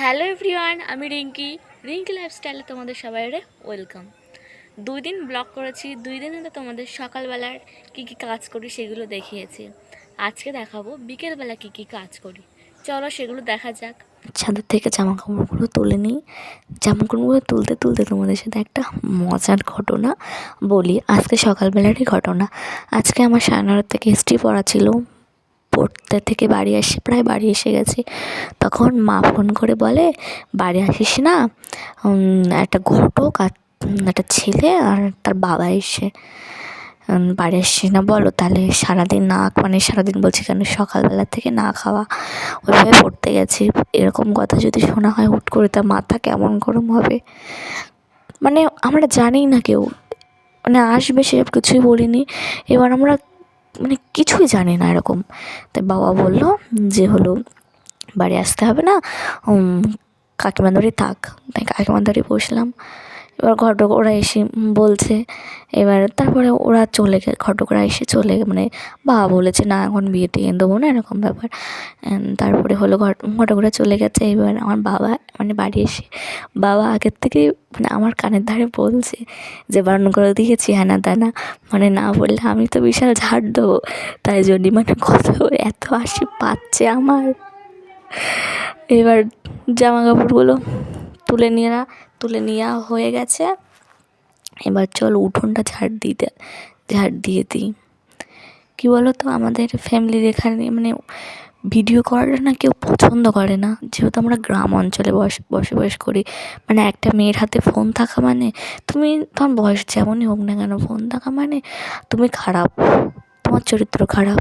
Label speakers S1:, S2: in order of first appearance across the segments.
S1: Hello everyone, আমি রিঙ্কি লাইফস্টাইলে তোমাদের সবাইরে ওয়েলকাম। 2 দিন ব্লগ করেছি, 2 দিনে তোমাদের সকালবেলার কী কী কাজ করি সেগুলো দেখিয়েছি। আজকে দেখাবো বিকেলবেলা কী কী কাজ করি। চলো সেগুলো দেখা যাক। ছাদের থেকে জামা কাপড়গুলো তুলে নিই। জামা কাপড়গুলো তুলতে তুলতে তোমাদের সাথে একটা মজার ঘটনা বলি। আজকে সকালবেলারই ঘটনা। আজকে আমার 9:30 থেকে হিস্ট্রি পড়া ছিল। পড়তে থেকে প্রায় বাড়ি এসে গেছি। তখন মা ফোন করে বলে, বাড়ি আসিস না, একটা ঘটক আর একটা ছেলে আর তার বাবা এসে বাড়ি আসছিস না, বলো তাহলে সারাদিন সারাদিন বলছি কেন, সকালবেলা থেকে না খাওয়া ওইভাবে পড়তে গেছি। এরকম কথা যদি শোনা হয় হুট করে, তার মাথা কেমন গরম হবে। আমরা জানি না কেউ আসবে, সেসব কিছুই বলিনি। এবার আমরা কিছুই জানি না এরকম। তাই বাবা বলল যে বাড়ি আসতে হবে না, কাকিমার বাড়ি থাক। তাই কাকিমার বাড়ি বসলাম। এবার ঘটকরা এসে বলছে, এবার তারপরে ওরা চলে গেছে, ঘটকরা এসে বাবা বলেছে না এখন বিয়ে টিয়ে দেবো না, এরকম ব্যাপার। তারপরে ঘটকরা চলে গেছে। এবার আমার বাবা বাড়ি এসে বাবা আগের থেকে আমার কানের ধারে বলছে যে বারণ করে দিয়েছি হ্যানা ত্যানা, না বললে আমি তো বিশাল ঝাড় দেবো। তাই জন্য কত এত হাসি পাচ্ছে আমার। এবার জামা কাপড়গুলো তুলে নেওয়া হয়ে গেছে। এবার চল উঠোনটা ঝাড় দিয়ে দিই। কী বলো তো, আমাদের ফ্যামিলির এখানে ভিডিও করাটা না কেউ পছন্দ করে না, যেহেতু আমরা গ্রাম অঞ্চলে বসবাস করি। একটা মেয়ের হাতে ফোন থাকা তুমি তোমার বয়স যেমনই হোক না কেন, ফোন থাকা তুমি খারাপ, তোমার চরিত্র খারাপ।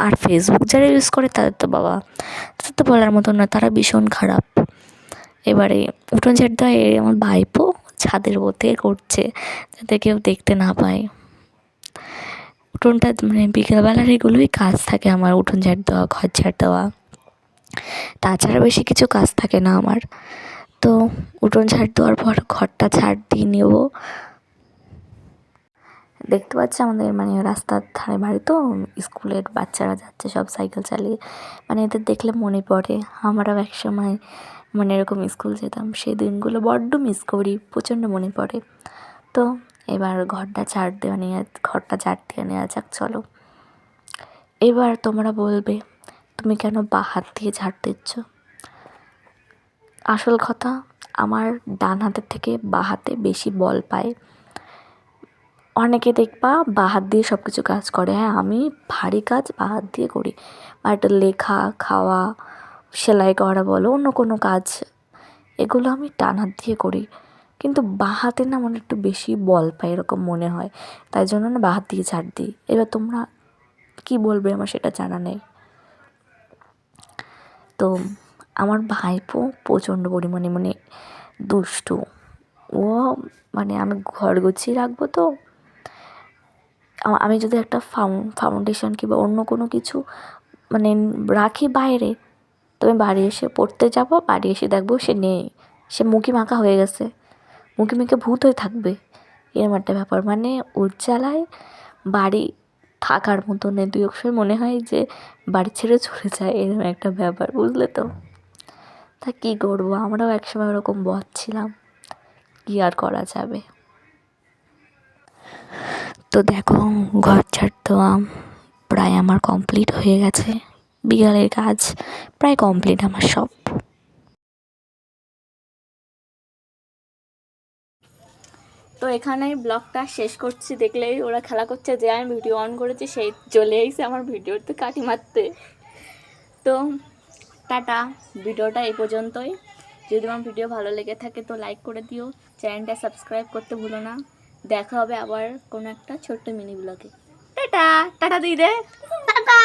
S1: আর ফেসবুক যারা ইউজ করে তাদের তো বলার মতো না, তারা ভীষণ খারাপ। এবারে উঠোন ঝাড় দেওয়া আমার ভাইপো ছাদের ওপর করছে, যাতে কেউ দেখতে না পায়। উঠোনটা বিকেলবেলার এগুলোই কাজ থাকে আমার, উঠোন ঝাড় দেওয়া, ঘর ঝাড় দেওয়া, তাছাড়া বেশি কিছু কাজ থাকে না আমার। তো উঠোন ঝাড় দেওয়ার পর ঘরটা ঝাড় দিয়ে নেব। দেখতে পাচ্ছি আমাদের রাস্তার ধারে বাড়ি, তো স্কুলের বাচ্চারা যাচ্ছে সব সাইকেল চালিয়ে। এদের দেখলে মনে পড়ে আমরাও একসময় এরকম স্কুল যেতাম, সেই দিনগুলো বড্ড মিস করি, প্রচণ্ড মনে পড়ে। তো এবার ঘরটা ঝাড় দিয়ে নেওয়া যাক, চলো। এবার তোমরা বলবে তুমি কেন বাঁ হাত দিয়ে ঝাড় দিচ্ছ। আসল কথা, আমার ডান হাতের থেকে বাঁ হাতে বেশি বল পায়। অনেকে দেখবা বাঁ হাত দিয়ে সব কিছু কাজ করে, হ্যাঁ আমি ভারী কাজ বাঁ হাত দিয়ে করি। একটা লেখা, খাওয়া, সেলাই করা বলো, অন্য কোনো কাজ, এগুলো আমি ডান হাত দিয়ে করি। কিন্তু বাঁ হাতে না একটু বেশি বল পাই এরকম মনে হয়, তাই জন্য না বাঁ হাত দিয়ে ঝাড় দিই। এবার তোমরা কী বলবে আমার সেটা জানা নেই। তো আমার ভাইপো প্রচণ্ড পরিমাণে দুষ্টু। ও আমি ঘর গুছিয়ে রাখবো, তো আমি যদি একটা ফাউন্ডেশন কিংবা অন্য কোনো কিছু রাখি বাইরে, তো আমি বাড়ি এসে পড়তে যাব, বাড়ি এসে দেখবো সে নেই, সে মুখে মাখা হয়ে গেছে, মুখে ভূত হয়ে থাকবে। এরকম একটা ব্যাপার, ওর জ্বালায় বাড়ি থাকার মতো নেই। দুই সময় মনে হয় যে বাড়ি ছেড়ে চলে যায়, এরকম একটা ব্যাপার, বুঝলে তো। তা কী করবো, আমরাও একসময় ওরকম বদ ছিলাম, কী আর করা যাবে। তো দেখো ঘর ঝাড় দেওয়া প্রায় আমার কমপ্লিট হয়ে গেছে, বিকালের কাজ প্রায় কমপ্লিট আমার সব। তো এখানেই ব্লগটা শেষ করছি। দেখলেই ওরা খেলা করছে, যে আমি ভিডিও অন করেছি সেই চলে এসেছে আমার ভিডিওতে কাটি মারতে। তো টাটা, ভিডিওটা এই পর্যন্তই। যদি আমার ভিডিও ভালো লেগে থাকে তো লাইক করে দিও, চ্যানেলটা সাবস্ক্রাইব করতে ভুলো না। দেখা হবে আবার কোনো একটা ছোট্ট মিনি ব্লগে। টাটা টাটা দিই রে, টাটা।